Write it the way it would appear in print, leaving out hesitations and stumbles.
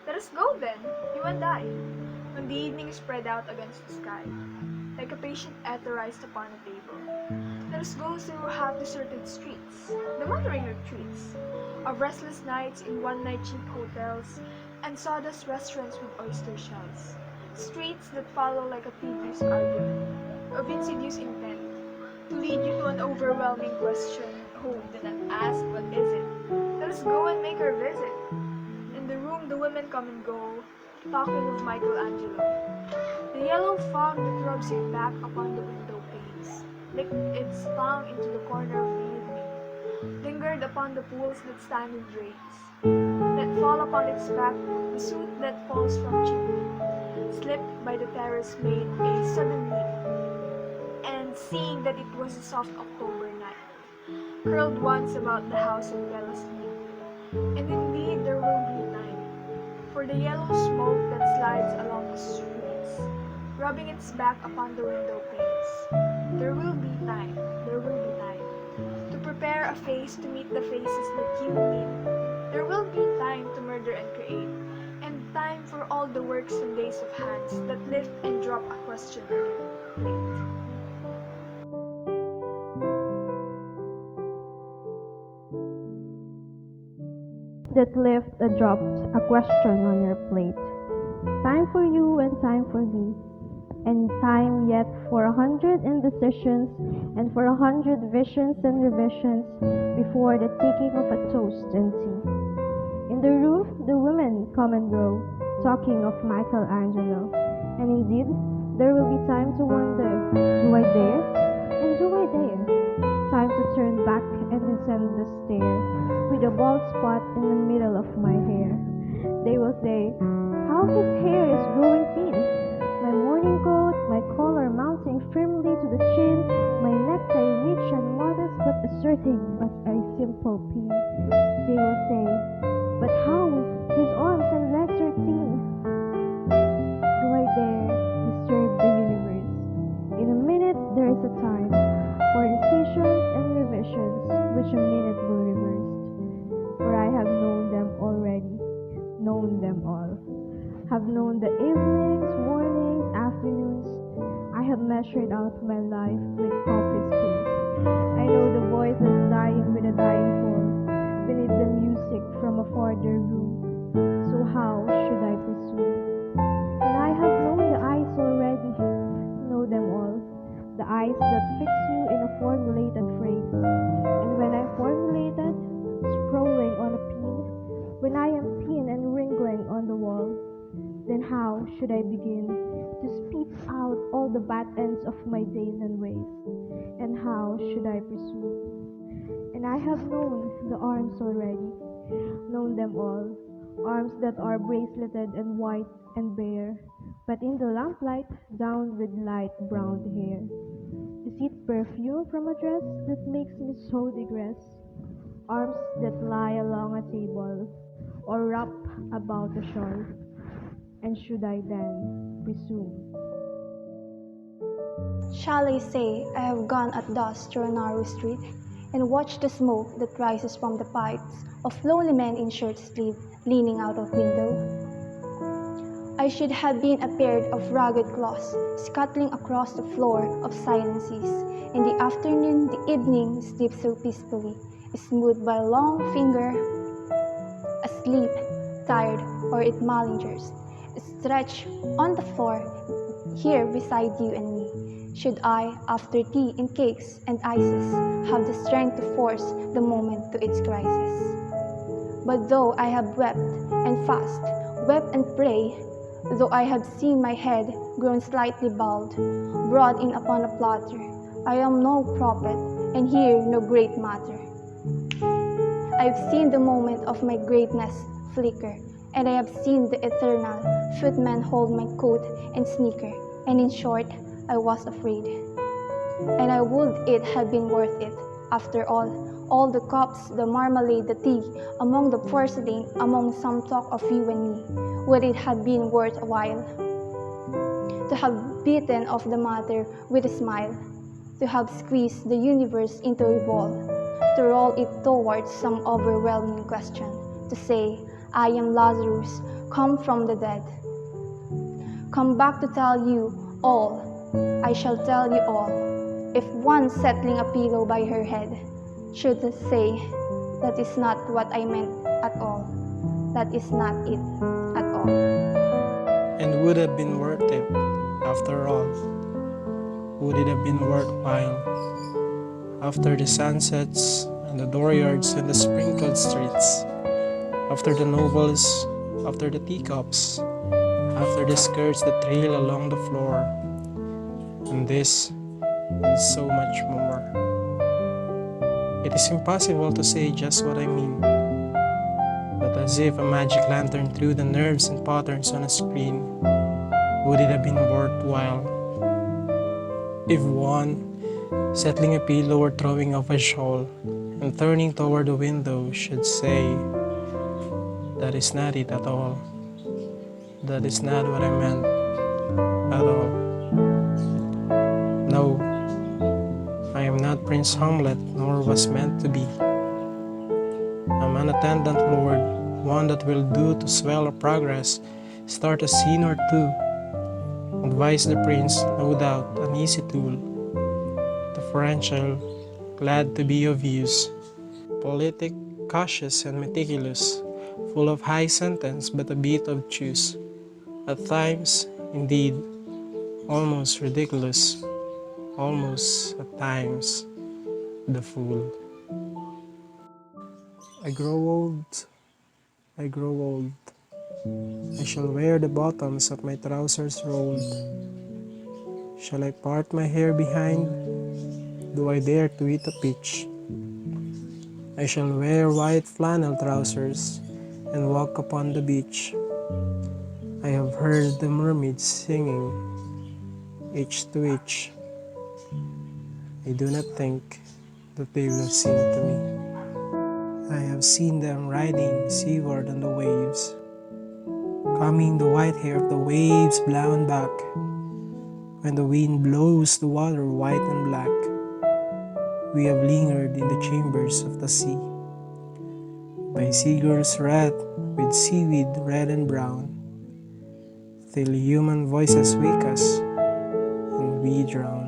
Let us go then, you and I, when the evening is spread out against the sky, like a patient etherized upon a table. Let us go through half-deserted streets, the wandering retreats, of restless nights in one-night cheap hotels, and sawdust restaurants with oyster shells. Streets that follow like a tedious argument, of insidious intent, to lead you to an overwhelming question. Oh, do not ask, what is it? Let us go and make our visit. In the room the women come and go, talking of Michelangelo. The yellow fog that rubs it back upon the window panes, licked its tongue into the corner of the evening, lingered upon the pools that stand in drapes, let fall upon its back the suit that falls from chimney, slipped by the terrace maid a sudden leap, and seeing that it was a soft October night, curled once about the house and fell asleep. And indeed there will be time, for the yellow smoke that slides along the streets, rubbing its back upon the window panes. There will be time, to prepare a face to meet the faces that you meet. There will be time to murder and create, and time for all the works and days of hands that lift and drop a question on your plate. That lift and dropped a question on your plate. Time for you and time for me, and time yet for 100 indecisions and for 100 visions and revisions before the taking of a toast and tea. In the room the women come and go, talking of Michelangelo, and indeed there will be time to wonder, do I dare? And do I dare? Time to turn back and descend the stair, with a bald spot in the middle of my hair. They will say, how his hair is growing thin, my morning coat, my collar mounting firmly to the chin, my necktie rich and modest but asserting as a simple pin. They will say, but how his arms and legs are thin. Do I dare disturb the universe? In a minute there is a time for decisions and revisions which a minute will reverse. For I have known them already, known them all. Have known the evenings, mornings, afternoons. I have measured out my life with copious spoons. I know the voices dying with a dying fall, beneath the music from a farther room. So how should I pursue? And I have known the eyes already, know them all. The eyes that fix you in a formulated phrase. And when I formulated, sprawling on a pin, when I am thin and wriggling on the wall, then how should I begin to speak out all the bad ends of my days and ways? And how should I pursue? And I have known the arms already, known them all, arms that are braceleted and white and bare, but in the lamplight down with light brown hair. Is it perfume from a dress that makes me so digress? Arms that lie along a table, or wrap about a shawl, and should I then presume? Shall I say I have gone at dusk through a narrow street, and watched the smoke that rises from the pipes of lonely men in shirt sleeve leaning out of window? I should have been a pair of ragged claws scuttling across the floor of silences. In the afternoon, the evening sleeps so peacefully, smoothed by a long finger, asleep, tired, or it malingers, stretched on the floor here beside you and me. Should I, after tea and cakes and ices, have the strength to force the moment to its crisis? But though I have wept and fast, wept and pray, though I have seen my head grown slightly bald, brought in upon a platter, I am no prophet, and hear no great matter. I have seen the moment of my greatness flicker, and I have seen the eternal footman hold my coat and sneaker, and in short, I was afraid. And I would it had been worth it, after all the cups, the marmalade, the tea, among the porcelain, among some talk of you and me, would it have been worth a while to have beaten off the matter with a smile, to have squeezed the universe into a ball, to roll it towards some overwhelming question, to say, I am Lazarus, come from the dead. Come back to tell you all, I shall tell you all. If one settling a pillow by her head should say, that is not what I meant at all, that is not it at all. And would have been worth it, after all. Would it have been worthwhile? After the sunsets and the dooryards and the sprinkled streets, after the novels, after the teacups, after the skirts that trail along the floor, and this and so much more. It is impossible to say just what I mean, but as if a magic lantern threw the nerves and patterns on a screen, would it have been worthwhile? If one, settling a pillow or throwing off a shawl and turning toward the window, should say, that is not it at all. That is not what I meant at all. No, I am not Prince Hamlet, nor was meant to be. I'm an attendant lord, one that will do to swell our progress, start a scene or two. Advise the prince, no doubt, an easy tool. Deferential, glad to be of use. Politic, cautious and meticulous, full of high sentence but a bit obtuse. At times, indeed, almost ridiculous. Almost, at times, the fool. I grow old. I grow old. I shall wear the bottoms of my trousers rolled. Shall I part my hair behind? Do I dare to eat a peach? I shall wear white flannel trousers and walk upon the beach. I have heard the mermaids singing, each to each. I do not think that they will sing to me. I have seen them riding seaward on the waves, combing the white hair of the waves blown back. When the wind blows the water white and black, we have lingered in the chambers of the sea, by seagulls wreathed with seaweed red and brown, till human voices wake us and we drown.